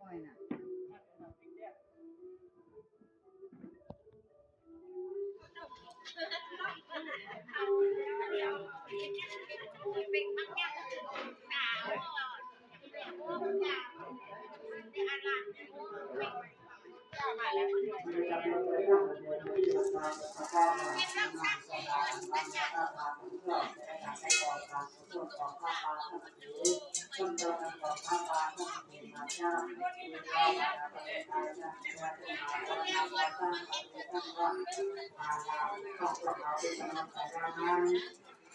อยน่ะ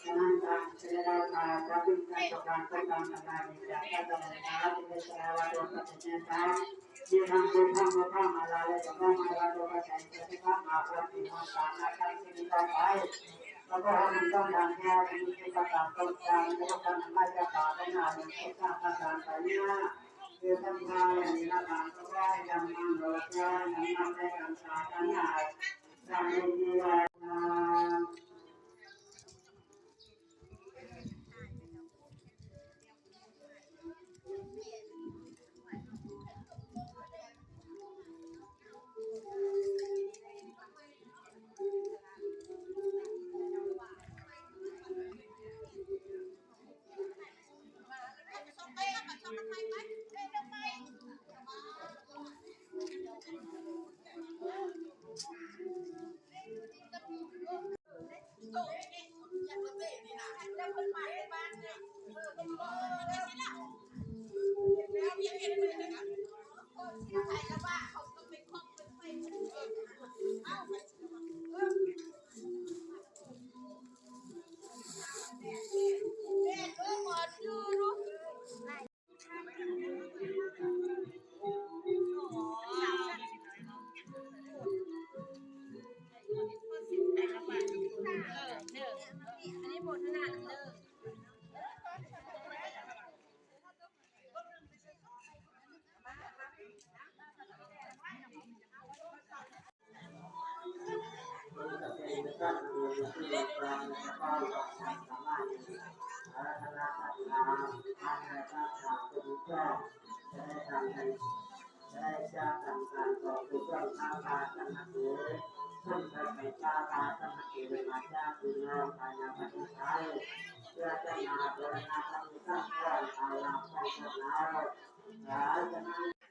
ฉะนั้นการเจริญมาจะเป็นการประการประการต่างๆจากการดำเนินการเป็นสารวัตรปฏิเสธที่ทำคุณทำมาทำอะไรก็ต้องมาเราดูกระแสจะทำมาปฏิมาสารการที่มีต่อไปแล้วก็มันต้องการแค่มีประกาศต้นการแล้วก็ไม่จะป่าได้นานอย่างที่สร้างประการไปเนี่ยคือทำงานอย่างนี้นะก็ได้ยังนั่งรถได้ยังนั่งได้การสาธารณะได้ดีเลยนะได้จะทำการต่อผู้ต้องหาตาสมัครซึ่งเป็นตาสมัครมาจากที่เราภายในประเทศไทยเพื่อจะมาบริหารการสร้างความอาลัยของเราและจะ